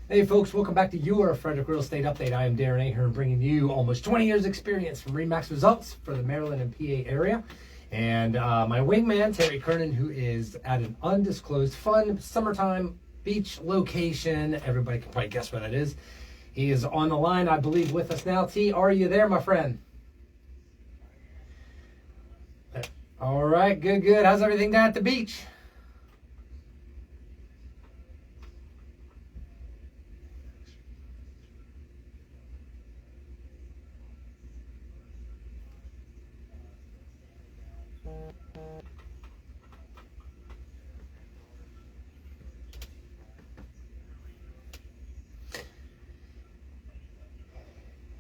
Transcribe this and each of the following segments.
Hey folks, welcome back to your Frederick Real Estate Update. I am Darren Ahern, bringing you almost 20 years experience from RE/MAX results for the Maryland and PA area. And my wingman, Terry Kernan, who is at an undisclosed fun summertime beach location. Everybody can probably guess what it is. He is on the line, I believe, with us now. T, are you there, my friend? All right, good. How's everything down at the beach?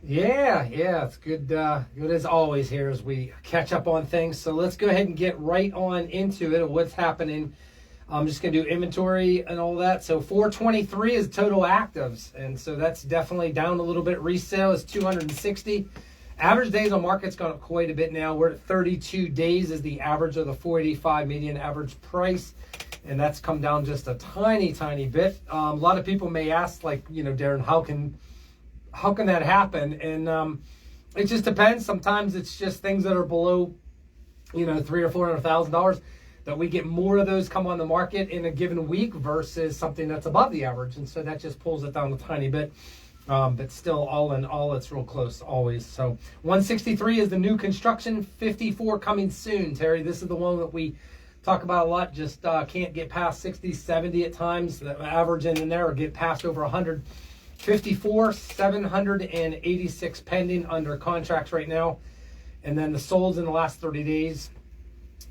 Yeah, it's good. Good as always here as we catch up on things. So let's go ahead and get right on into it of what's happening. I'm just going to do inventory and all that. So 423 is total actives, and so that's definitely down a little bit. Resale is 260. Average days on market's gone up quite a bit now. We're at 32 days is the average of the 485 median average price, and that's come down just a tiny bit. A lot of people may ask, like, Darren, how can that happen? And it just depends. Sometimes it's just things that are below, $300,000 or $400,000 that we get more of those come on the market in a given week versus something that's above the average, and so that just pulls it down a tiny bit. But still, all in all, it's real close always. So 163 is the new construction. 54 coming soon. Terry, this is the one that we talk about a lot. Just can't get past 60, 70 at times. The average in there or get past over 100. 54, 786 pending under contracts right now. And then the solds in the last 30 days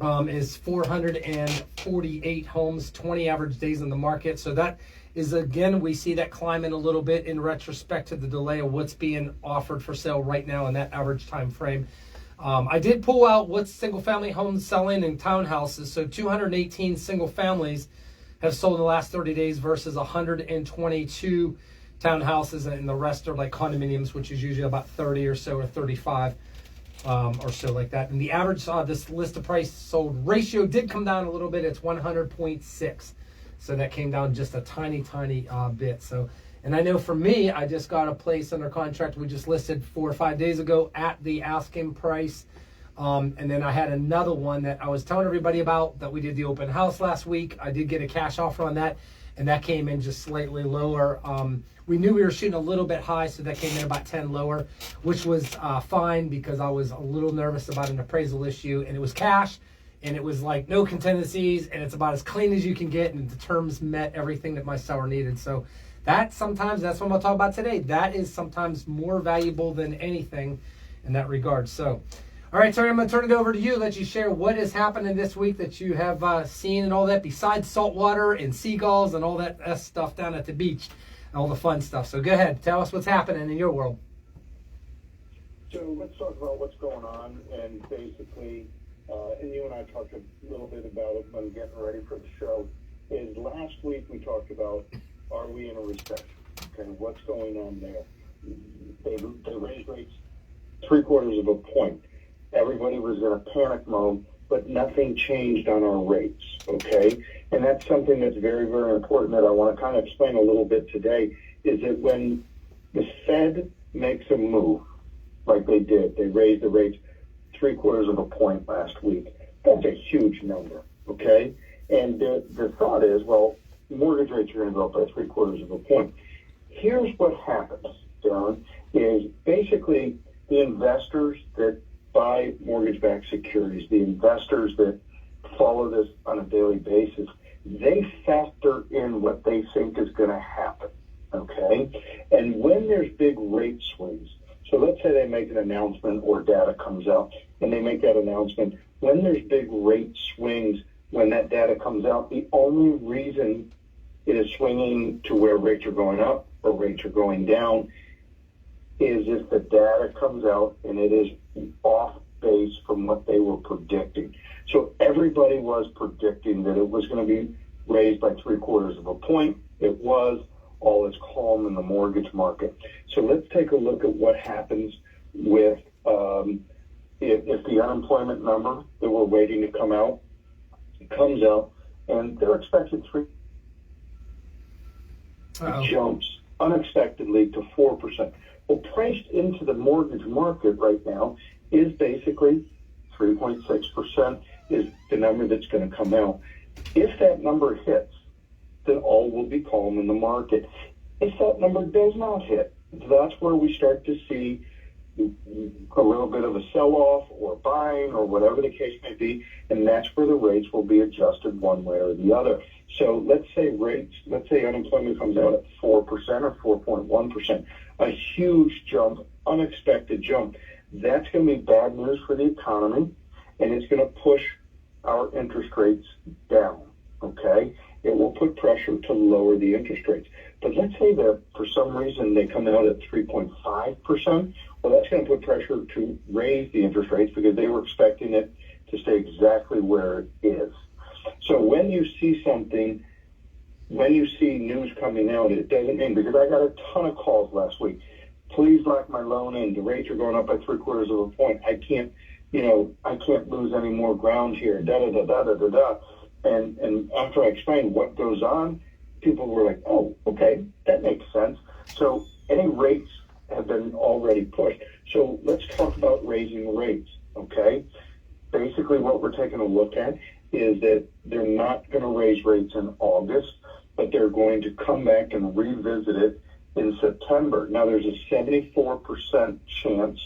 is 448 homes, 20 average days in the market. So that is, again, we see that climbing a little bit in retrospect to the delay of what's being offered for sale right now in that average time frame. I did pull out what's single family homes selling in townhouses. So 218 single families have sold in the last 30 days versus 122 townhouses, and the rest are like condominiums, which is usually about 30 or so, or 35 or so, like that. And the average this list of price sold ratio did come down a little bit. It's 100.6, so that came down just a tiny bit. So, and I know for me, I just got a place under contract we just listed 4 or 5 days ago at the asking price. And then I had another one that I was telling everybody about that we did the open house last week. I did get a cash offer on that, and that came in just slightly lower. We knew we were shooting a little bit high, so that came in about 10 lower, which was fine because I was a little nervous about an appraisal issue, and it was cash, and it was like no contingencies, and it's about as clean as you can get, and the terms met everything that my seller needed. So that's what I'm going to talk about today. That is sometimes more valuable than anything in that regard. So, all right, Terry, I'm going to turn it over to you, let you share what is happening this week that you have seen and all that, besides saltwater and seagulls and all that stuff down at the beach and all the fun stuff. So go ahead, tell us what's happening in your world. So let's talk about what's going on, and basically, and you and I talked a little bit about it when getting ready for the show, is last week we talked about, are we in a recession? Okay, what's going on there? They raised rates 3/4 of a point. Everybody was in a panic mode, but nothing changed on our rates, okay? And that's something that's very, very important that I want to kind of explain a little bit today, is that when the Fed makes a move, like they did, they raised the rates 3/4 of a point last week. That's a huge number, okay? And the thought is, well, mortgage rates are going to go up by 3/4 of a point. Here's what happens, Darren, is basically the investors that buy mortgage-backed securities, the investors that follow this on a daily basis, they factor in what they think is going to happen, okay? And when there's big rate swings, so let's say they make an announcement or data comes out, and they make that announcement, when there's big rate swings, when that data comes out, the only reason it is swinging to where rates are going up or rates are going down is if the data comes out and it is off base from what they were predicting. So everybody was predicting that it was going to be raised by 3/4 of a point. It was. All is calm in the mortgage market. So let's take a look at what happens with if the unemployment number that we're waiting to come out comes out, and they're expecting 3 jumps unexpectedly to 4%. Well, priced into the mortgage market right now is basically 3.6% is the number that's going to come out. If that number hits, then all will be calm in the market. If that number does not hit, that's where we start to see a little bit of a sell-off or buying or whatever the case may be, and that's where the rates will be adjusted one way or the other. So let's say unemployment comes out at 4% or 4.1%, a huge jump, unexpected jump. That's going to be bad news for the economy, and it's going to push our interest rates down, okay? It will put pressure to lower the interest rates. But let's say that for some reason they come out at 3.5%. Well, that's going to put pressure to raise the interest rates because they were expecting it to stay exactly where it is. So when you see news coming out, it doesn't mean, because I got a ton of calls last week. Please lock my loan in. The rates are going up by 3/4 of a point. I can't lose any more ground here. And after I explained what goes on, people were like, oh, okay, that makes sense. So any rates have been already pushed. So let's talk about raising rates, okay? Basically what we're taking a look at is that they're not going to raise rates in August, but they're going to come back and revisit it in September. Now, there's a 74% chance,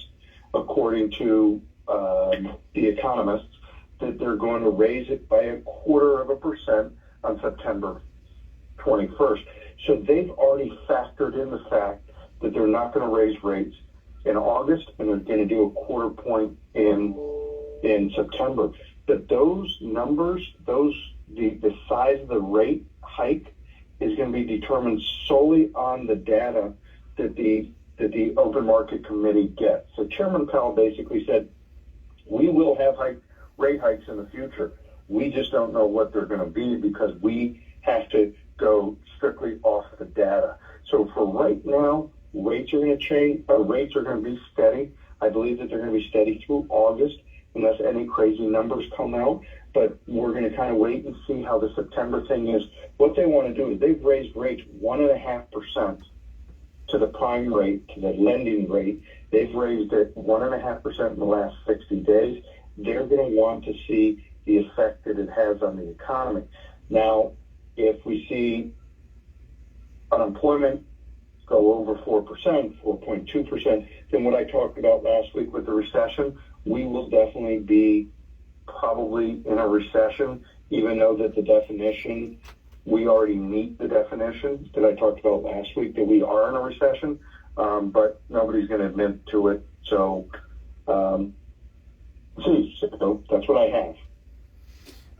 according to the economists, that they're going to raise it by 1/4% on September 21st. So they've already factored in the fact that they're not going to raise rates in August, and they're going to do 1/4 point in September. But those numbers, the size of the rate hike is going to be determined solely on the data that the open market committee gets. So Chairman Powell basically said, we will have rate hikes in the future. We just don't know what they're going to be because we have to go strictly off the data. So for right now, rates are going to change. Rates are going to be steady. I believe that they're going to be steady through August unless any crazy numbers come out. But we're going to kind of wait and see how the September thing is. What they want to do is they've raised rates 1.5% to the prime rate, to the lending rate. They've raised it 1.5% in the last 60 days. They're going to want to see the effect that it has on the economy. Now, if we see unemployment go over 4%, 4.2%, then what I talked about last week with the recession, we will definitely be probably in a recession, even though that the definition, we already meet the definition that I talked about last week, that we are in a recession, but nobody's going to admit to it. So, so that's what I have.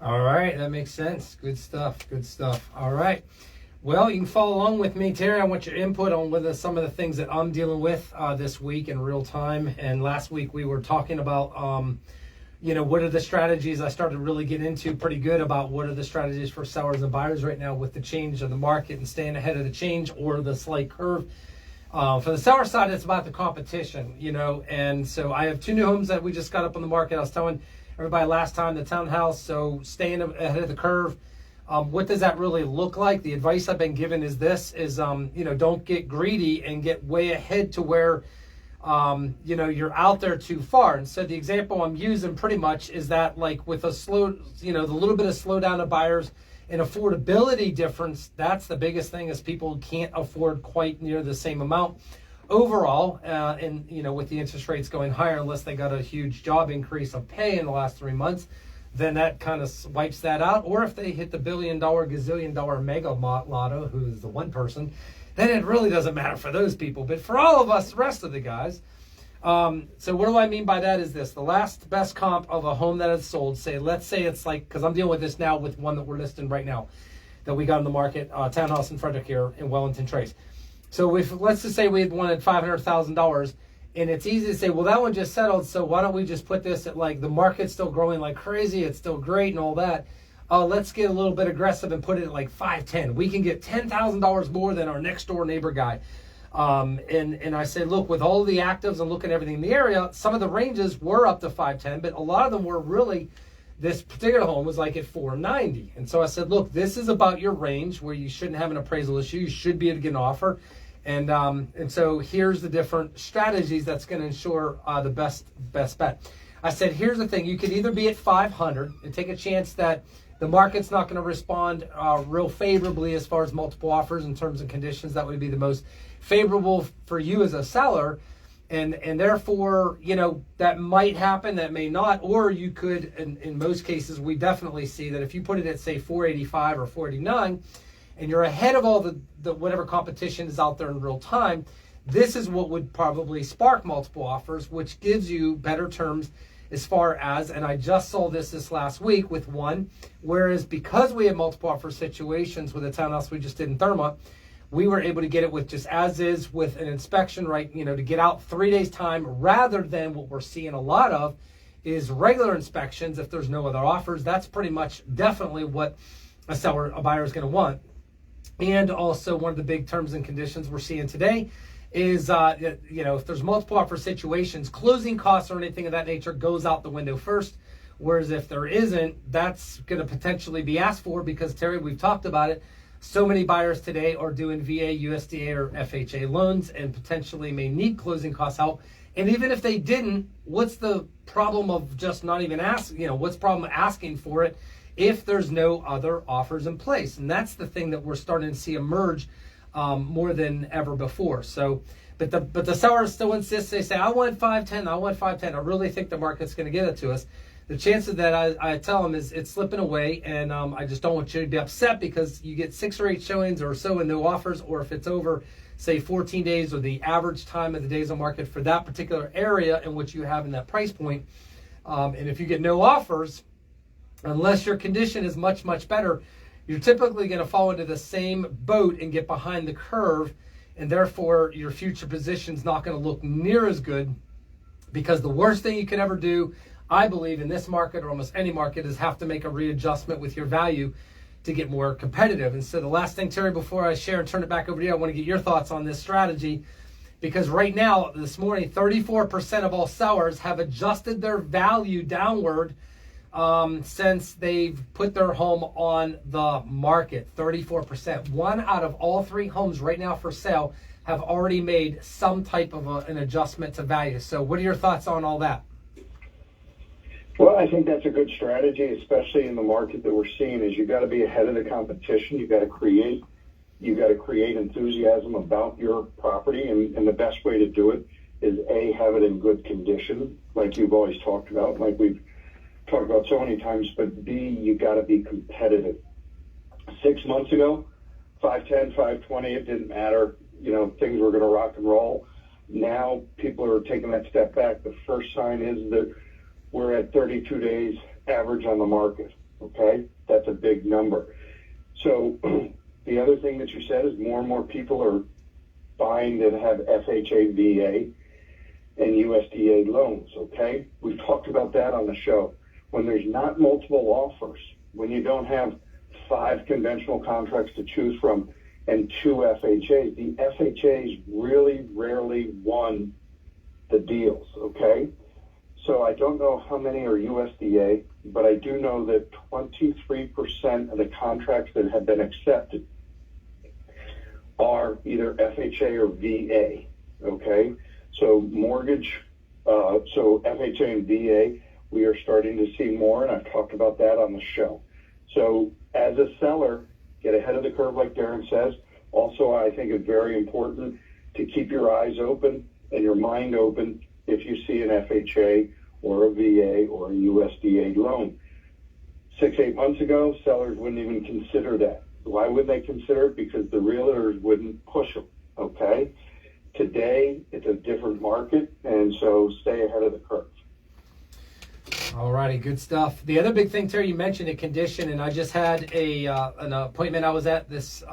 All right, that makes sense. Good stuff. All right. Well, you can follow along with me, Terry. I want your input on some of the things that I'm dealing with this week in real time. And last week we were talking about, what are the strategies. I started to really get into pretty good about what are the strategies for sellers and buyers right now with the change of the market and staying ahead of the change or the slight curve. For the seller side, it's about the competition, and so I have 2 new homes that we just got up on the market. I was telling everybody last time, the townhouse, so staying ahead of the curve. What does that really look like? The advice I've been given is don't get greedy and get way ahead to where, you're out there too far. And so the example I'm using pretty much is that like with a slow, the little bit of slowdown of buyers and affordability difference, that's the biggest thing is people can't afford quite near the same amount overall. And, with the interest rates going higher, unless they got a huge job increase of pay in the last 3 months, then that kind of wipes that out. Or if they hit the $1 billion, gazillion dollar mega lotto, who's the one person, then it really doesn't matter for those people. But for all of us, the rest of the guys. So what do I mean by that is this. The last best comp of a home that is sold, let's say it's like, because I'm dealing with this now with one that we're listing right now that we got on the market, townhouse in Frederick here in Wellington Trace. So let's just say we had wanted $500,000, and it's easy to say, well, that one just settled, so why don't we just put this at like the market's still growing like crazy, it's still great and all that. Let's get a little bit aggressive and put it at like 510. We can get $10,000 more than our next door neighbor guy. And I said, look, with all the actives and looking at everything in the area, some of the ranges were up to 510, but a lot of them were really, this particular home was like at 490. And so I said, look, this is about your range where you shouldn't have an appraisal issue. You should be able to get an offer. And so here's the different strategies that's going to ensure the best bet. I said, here's the thing. You could either be at 500 and take a chance that the market's not going to respond real favorably as far as multiple offers and terms and conditions. That would be the most favorable for you as a seller. And therefore, that might happen, that may not. Or you could, in most cases, we definitely see that if you put it at, say, 485 or 489, and you're ahead of all the whatever competition is out there in real time, this is what would probably spark multiple offers, which gives you better terms as far as, and I just saw this last week with one, whereas because we had multiple offer situations with a townhouse we just did in Therma, we were able to get it with just as is with an inspection, right? To get out 3 days time, rather than what we're seeing a lot of is regular inspections. If there's no other offers, that's pretty much definitely what a buyer is going to want. And also one of the big terms and conditions we're seeing today is, if there's multiple offer situations, closing costs or anything of that nature goes out the window first. Whereas if there isn't, that's going to potentially be asked for because, Terry, we've talked about it. So many buyers today are doing VA, USDA, or FHA loans and potentially may need closing costs help. And even if they didn't, what's the problem of just not even asking? What's the problem asking for it if there's no other offers in place? And that's the thing that we're starting to see emerge more than ever before. So, but the sellers still insist. They say, I want 510. I want 510. I really think the market's going to get it to us. The chances that I tell them is it's slipping away, and I just don't want you to be upset because you get 6 or 8 showings or so and no offers, or if it's over, say, 14 days or the average time of the days on market for that particular area in which you have in that price point. And if you get no offers, unless your condition is much, much better, you're typically going to fall into the same boat and get behind the curve, and therefore your future position is not going to look near as good, because the worst thing you can ever do, I believe, in this market or almost any market, is have to make a readjustment with your value to get more competitive. And so the last thing, Terry, before I share and turn it back over to you, I want to get your thoughts on this strategy, because right now, this morning, 34% of all sellers have adjusted their value downward since they've put their home on the market. 34%. 1 out of all 3 homes right now for sale have already made some type of an adjustment to value. So what are your thoughts on all that? Well, I think that's a good strategy, especially in the market that we're seeing. Is you got to be ahead of the competition. You got to create enthusiasm about your property, and the best way to do it is A, have it in good condition, like you've always talked about, like we've talked about so many times. But B, you got to be competitive. 6 months ago, 510, 520, it didn't matter. Things were going to rock and roll. Now people are taking that step back. The first sign is that we're at 32 days average on the market, okay? That's a big number. So the other thing that you said is more and more people are buying that have FHA, VA, and USDA loans, okay? We've talked about that on the show. When there's not multiple offers, when you don't have 5 conventional contracts to choose from and 2 FHAs, the FHAs really rarely won the deals, okay? So I don't know how many are USDA, but I do know that 23% of the contracts that have been accepted are either FHA or VA, okay? So so FHA and VA, we are starting to see more, and I've talked about that on the show. So as a seller, get ahead of the curve, like Darren says. Also, I think it's very important to keep your eyes open and your mind open if you see an FHA or a VA or a USDA loan. 6-8 months ago, sellers wouldn't even consider that. Why would they consider it? Because the realtors wouldn't push them, okay? Today, it's a different market, and so stay ahead of the curve. All righty, good stuff. The other big thing, Terry, you mentioned a condition, and I just had an appointment I was at this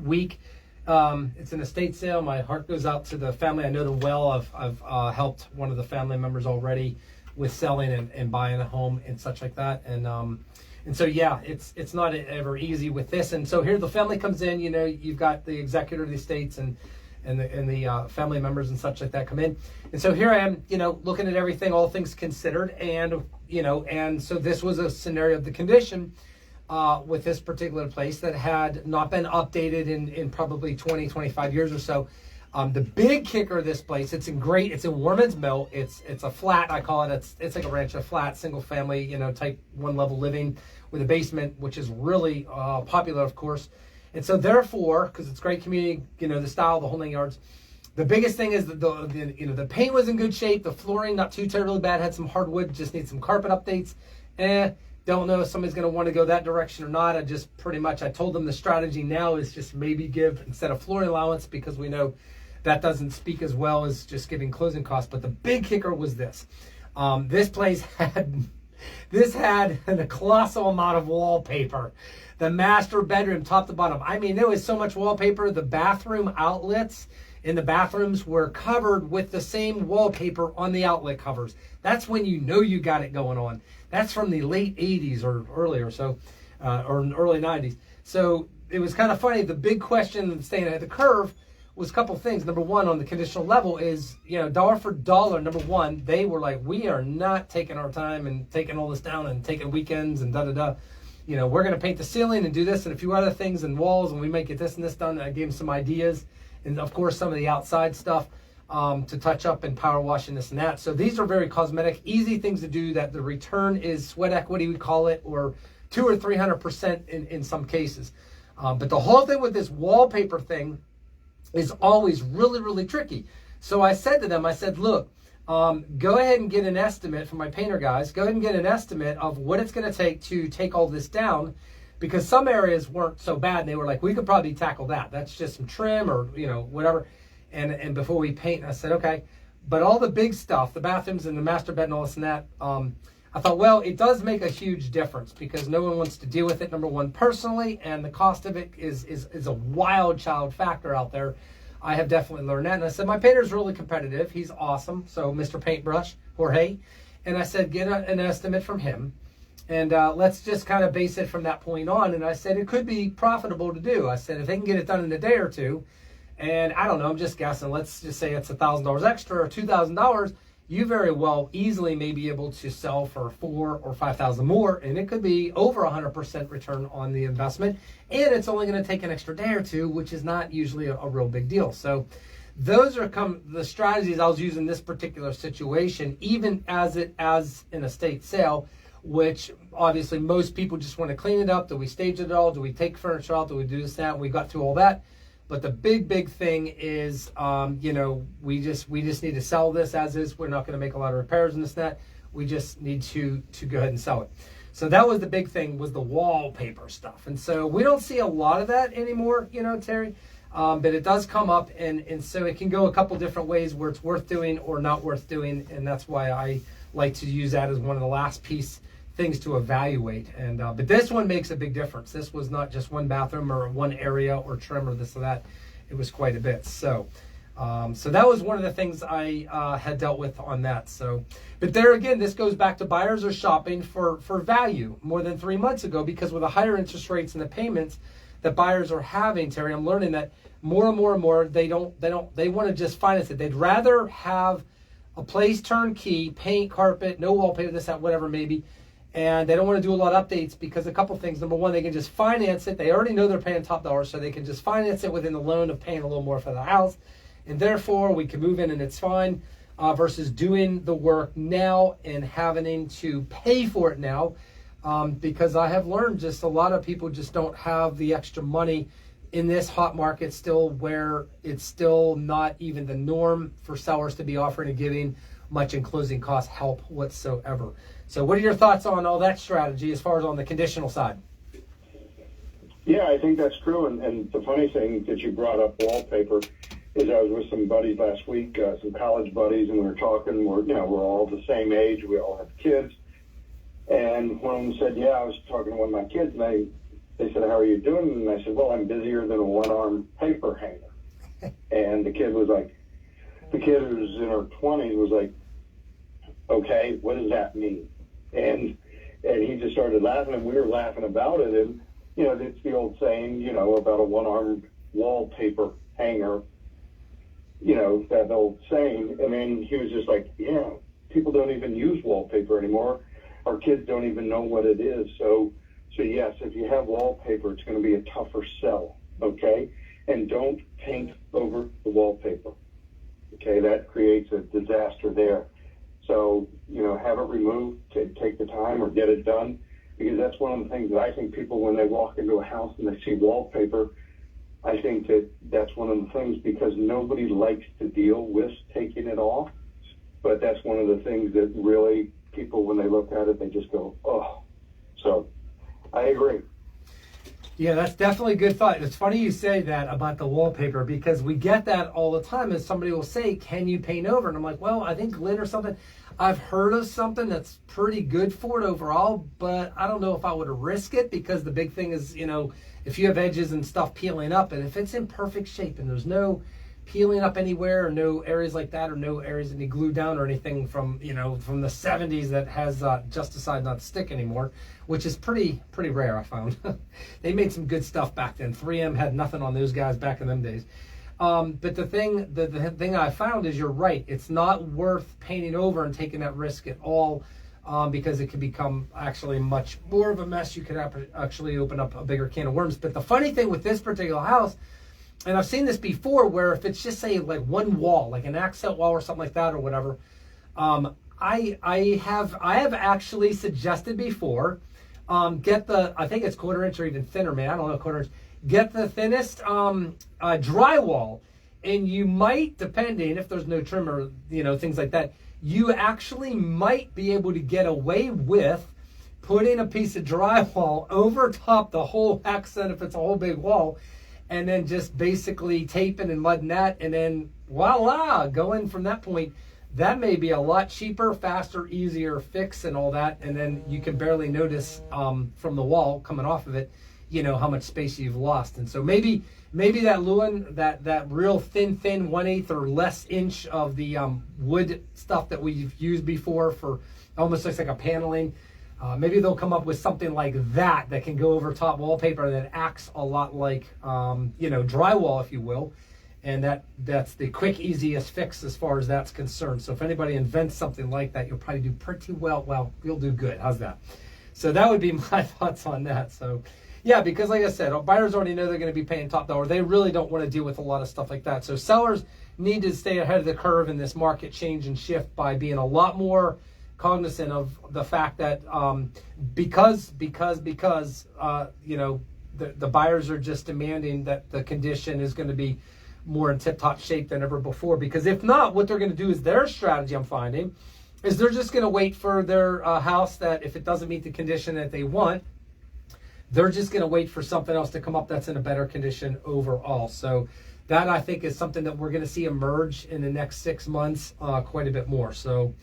week. It's an estate sale. My heart goes out to the family. I know them well. I've helped one of the family members already with selling and buying a home and such like that. And so, yeah, it's not ever easy with this. And so here the family comes in, you've got the executor of the estates and the family members and such like that come in. And so here I am, looking at everything, all things considered. And so this was a scenario of the condition with this particular place that had not been updated in probably 20, 25 years or so. The big kicker of this place, it's in Warman's Mill. It's a flat, I call it. It's like a rancho flat, single family, type one level living with a basement, which is really popular, of course. And so therefore, because it's great community, the style, the whole 9 yards. The biggest thing is that the paint was in good shape. The flooring, not too terribly bad. Had some hardwood, just need some carpet updates. Don't know if somebody's going to want to go that direction or not. I told them the strategy now is just maybe give instead of flooring allowance, because we know that doesn't speak as well as just giving closing costs. But the big kicker was this. This place had a colossal amount of wallpaper. The master bedroom, top to bottom. I mean, there was so much wallpaper. The bathroom outlets in the bathrooms were covered with the same wallpaper on the outlet covers. That's when you got it going on. That's from the late 80s or earlier, or early 90s. So it was kind of funny. The big question in staying ahead of the curve was a couple things. Number one, on the conditional level is, dollar for dollar, number one, they were like, we are not taking our time and taking all this down and taking weekends and da-da-da. We're going to paint the ceiling and do this and a few other things and walls, and we might get this and this done. I gave them some ideas. And, of course, some of the outside stuff to touch up and power wash and this and that. So these are very cosmetic, easy things to do that the return is sweat equity, we call it, or 200 or 300% in some cases. But the whole thing with this wallpaper thing is always really, really tricky. So I said to them, look, go ahead and get an estimate from my painter guys. Go ahead and get an estimate of what it's going to take to take all this down, because some areas weren't so bad. And they were like, we could probably tackle that. That's just some trim or, whatever. And before we paint, I said, okay. But all the big stuff, the bathrooms and the master bed and all this and that, I thought, well, it does make a huge difference because no one wants to deal with it, number one, personally, and the cost of it is a wild child factor out there. I have definitely learned that. And I said, my painter's really competitive. He's awesome. So Mr. Paintbrush, Jorge. And I said, get an estimate from him. And let's just kind of base it from that point on. And I said, it could be profitable to do. I said, if they can get it done in a day or two, and I don't know, I'm just guessing, let's just say it's $1,000 extra or $2,000, you very well easily may be able to sell for $4,000 or $5,000 more, and it could be over 100% return on the investment, and it's only going to take an extra day or two, which is not usually a real big deal. So those are the strategies I was using in this particular situation, even as an estate sale, which obviously most people just want to clean it up. Do we stage it all? Do we take furniture out? Do we do this, that? We got through all that. But the big thing is, we just need to sell this as is. We're not going to make a lot of repairs in this, that. We just need to go ahead and sell it. So that was the big thing, was the wallpaper stuff. And so we don't see a lot of that anymore, Terry. But it does come up, and so it can go a couple different ways where it's worth doing or not worth doing. And that's why I like to use that as one of the last things to evaluate. And but this one makes a big difference. This was not just one bathroom or one area or trim or this or that. It was quite a bit. So that was one of the things I had dealt with on that. So, but there again, this goes back to buyers are shopping for value more than 3 months ago, because with the higher interest rates and the payments that buyers are having, Terry, I'm learning that more and more they want to just finance it. They'd rather have a place turnkey, paint, carpet, no wallpaper, this, that, whatever maybe. And they don't want to do a lot of updates because a couple things. Number one, they can just finance it. They already know they're paying top dollar, so they can just finance it within the loan of paying a little more for the house. And therefore, we can move in and it's fine, versus doing the work now and having to pay for it now. Because I have learned just a lot of people just don't have the extra money in this hot market still, where it's still not even the norm for sellers to be offering and giving much in closing cost help whatsoever. So what are your thoughts on all that strategy as far as on the conditional side? Yeah, I think that's true. And the funny thing that you brought up wallpaper is I was with some buddies last week, some college buddies, and we were talking. We're all the same age. We all have kids. And one of them said, yeah, I was talking to one of my kids, and they said, how are you doing? And I said, well, I'm busier than a one-arm paper hanger. And the kid who was in her 20s was like, okay, what does that mean? And he just started laughing, and we were laughing about it. And, it's the old saying, about a one-armed wallpaper hanger, that old saying. And then he was just like, yeah, people don't even use wallpaper anymore. Our kids don't even know what it is. So So yes, if you have wallpaper, it's going to be a tougher sell, okay? And don't paint over the wallpaper, okay? That creates a disaster there. So, have it removed, take the time or get it done, because that's one of the things that I think people, when they walk into a house and they see wallpaper, I think that's one of the things, because nobody likes to deal with taking it off, but that's one of the things that really people, when they look at it, they just go, oh. So I agree. Yeah, that's definitely a good thought. It's funny you say that about the wallpaper, because we get that all the time, as somebody will say, can you paint over? And I'm like, well, I think glitter or something. I've heard of something that's pretty good for it overall, but I don't know if I would risk it, because the big thing is, if you have edges and stuff peeling up, and if it's in perfect shape and there's no peeling up anywhere, or no areas like that, or no areas that need glue down or anything from the 70s that has just decided not to stick anymore, which is pretty rare, I found. They made some good stuff back then. 3M had nothing on those guys back in them days. But the thing I found is, you're right, it's not worth painting over and taking that risk at all, because it can become actually much more of a mess. You could actually open up a bigger can of worms. But the funny thing with this particular house, and I've seen this before, where if it's just, say, like one wall, like an accent wall or something like that or whatever, I have actually suggested before, get I think it's 1/4 inch or even thinner, man, I don't know, 1/4 inch, get the thinnest drywall, and you might, depending if there's no trim or things like that, you actually might be able to get away with putting a piece of drywall over top the whole accent if it's a whole big wall, and then just basically taping and mudding that, and then voila, going from that point. That may be a lot cheaper, faster, easier fix and all that, and then you can barely notice from the wall coming off of it, how much space you've lost. And so maybe that Lewin, that real thin 1/8 or less inch of the wood stuff that we've used before, for almost looks like a paneling, maybe they'll come up with something like that can go over top wallpaper that acts a lot like drywall, if you will. And that's the quick, easiest fix as far as that's concerned. So if anybody invents something like that, you'll probably do pretty well. Well, you'll do good. How's that? So that would be my thoughts on that. So yeah, because like I said, buyers already know they're going to be paying top dollar. They really don't want to deal with a lot of stuff like that. So sellers need to stay ahead of the curve in this market change and shift by being a lot more cognizant of the fact that because the buyers are just demanding that the condition is going to be more in tip-top shape than ever before. Because if not, what they're going to do is, their strategy, I'm finding, is they're just going to wait for their house that, if it doesn't meet the condition that they want, they're just going to wait for something else to come up that's in a better condition overall. So that, I think, is something that we're going to see emerge in the next 6 months quite a bit more. So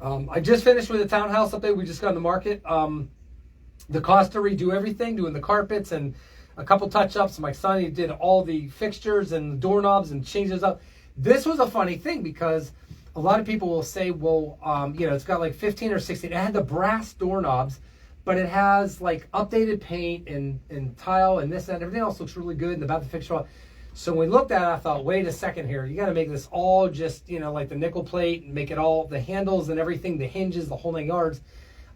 I just finished with a townhouse update. We just got on the market. The cost to redo everything, doing the carpets and a couple touch-ups. My son, he did all the fixtures and the doorknobs and changes up. This was a funny thing, because a lot of people will say, well, it's got like 15 or 16. It had the brass doorknobs, but it has like updated paint and tile and this and everything else looks really good, and about the fixture. So when we looked at it, I thought, wait a second here. You got to make this all just, like the nickel plate, and make it all, the handles and everything, the hinges, the whole 9 yards.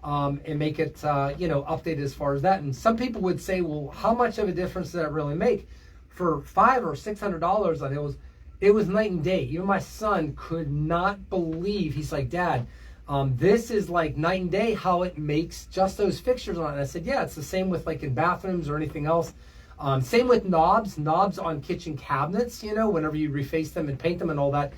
And make it, updated as far as that. And some people would say, well, how much of a difference does that really make? For $500 or $600, it was night and day. Even my son could not believe. He's like, Dad, this is like night and day how it makes just those fixtures on it. And I said, yeah, it's the same with like in bathrooms or anything else. Same with knobs on kitchen cabinets, whenever you reface them and paint them and all that.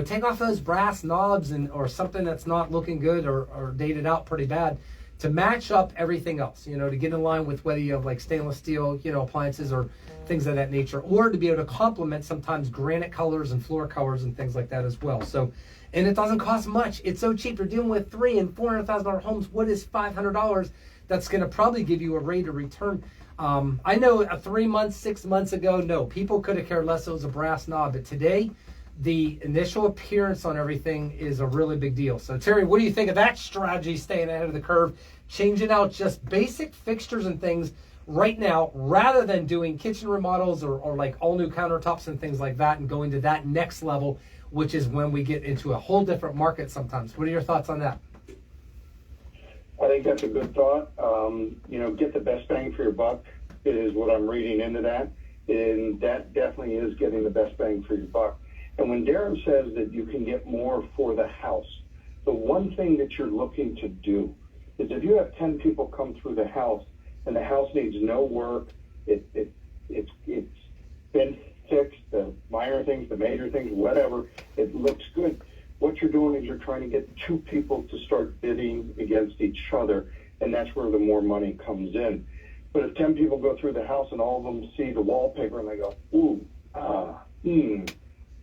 Take off those brass knobs or something that's not looking good or dated out pretty bad, to match up everything else, to get in line with whether you have like stainless steel, appliances or things of that nature, or to be able to complement sometimes granite colors and floor colors and things like that as well. So, and it doesn't cost much. It's so cheap. You're dealing with $300,000 and $400,000 homes. What is $500? That's going to probably give you a rate of return. I know 3 months, 6 months ago, no, people could have cared less. It was a brass knob, but today, the initial appearance on everything is a really big deal. So Terry, what do you think of that strategy, staying ahead of the curve, changing out just basic fixtures and things right now, rather than doing kitchen remodels or like all new countertops and things like that, and going to that next level, which is when we get into a whole different market sometimes? What are your thoughts on that? I think that's a good thought. Get the best bang for your buck is what I'm reading into that. And that definitely is getting the best bang for your buck. And when Darren says that you can get more for the house, the one thing that you're looking to do is if you have 10 people come through the house and the house needs no work, it's been fixed, the minor things, the major things, whatever, it looks good. What you're doing is you're trying to get 2 people to start bidding against each other, and that's where the more money comes in. But if 10 people go through the house and all of them see the wallpaper and they go,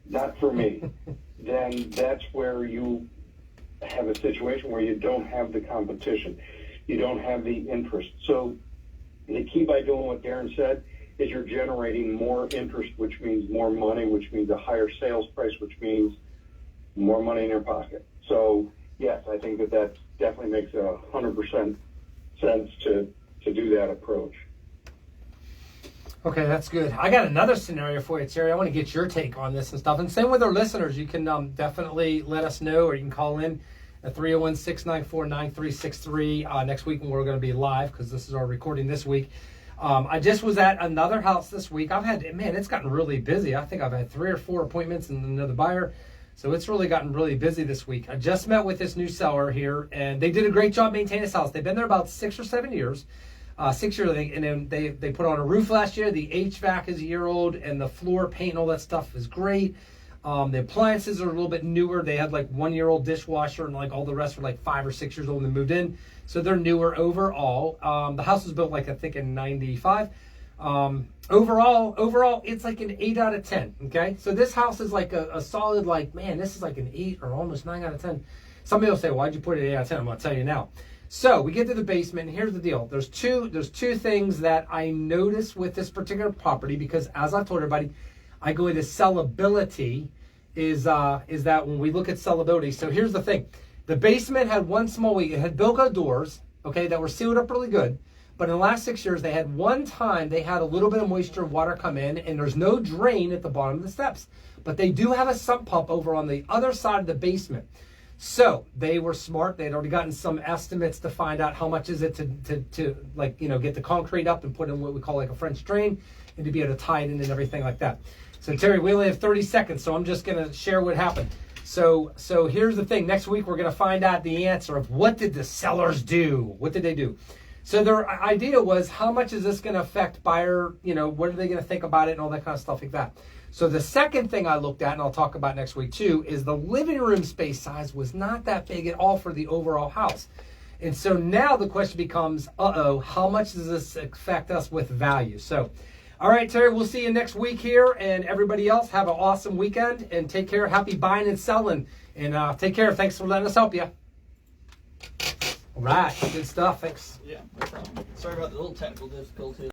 not for me, then that's where you have a situation where you don't have the competition. You don't have the interest. So the key by doing what Darren said is you're generating more interest, which means more money, which means a higher sales price, which means more money in your pocket. So yes, I think that definitely makes 100% sense to do that approach. Okay, that's good. I got another scenario for you, Terry. I want to get your take on this and stuff. And same with our listeners. You can definitely let us know, or you can call in at 301-694-9363 next week when we're going to be live, because this is our recording this week. I just was at another house this week. It's gotten really busy. I think I've had 3 or 4 appointments and another buyer. So it's really gotten really busy this week. I just met with this new seller here, and they did a great job maintaining this house. They've been there about 6 or 7 years. 6 years, I think, and then they put on a roof last year. The HVAC is a year old, and the floor paint and all that stuff is great. The appliances are a little bit newer. They had like 1-year-old dishwasher, and like all the rest were like 5 or 6 years old when they moved in. So they're newer overall. The house was built like I think in '95. Overall, it's like an 8 out of 10. Okay, so this house is like a solid this is like an 8 or almost 9 out of 10. Somebody will say, "Why'd you put it 8 out of 10?" I'm gonna tell you now. So we get to the basement, and here's the deal. There's two things that I notice with this particular property, because as I've told everybody, I go into sellability. Is that when we look at sellability? So here's the thing: the basement had one small leak. It had Bilko doors, okay, that were sealed up really good. But in the last 6 years, they had one time they had a little bit of moisture water come in, and there's no drain at the bottom of the steps. But they do have a sump pump over on the other side of the basement. So they were smart. They had already gotten some estimates to find out how much is it to get the concrete up and put in what we call like a French drain, and to be able to tie it in and everything like that. So Terry, we only have 30 seconds, so I'm just going to share what happened. So here's the thing. Next week, we're going to find out the answer of what did the sellers do? What did they do? So their idea was, how much is this going to affect buyer? What are they going to think about it and all that kind of stuff like that. So the second thing I looked at, and I'll talk about next week too, is the living room space size was not that big at all for the overall house. And so now the question becomes, how much does this affect us with value? So, all right, Terry, we'll see you next week here. And everybody else, have an awesome weekend and take care. Happy buying and selling. And take care. Thanks for letting us help you. All right. Good stuff. Thanks. Yeah, no problem. Sorry about the little technical difficulties.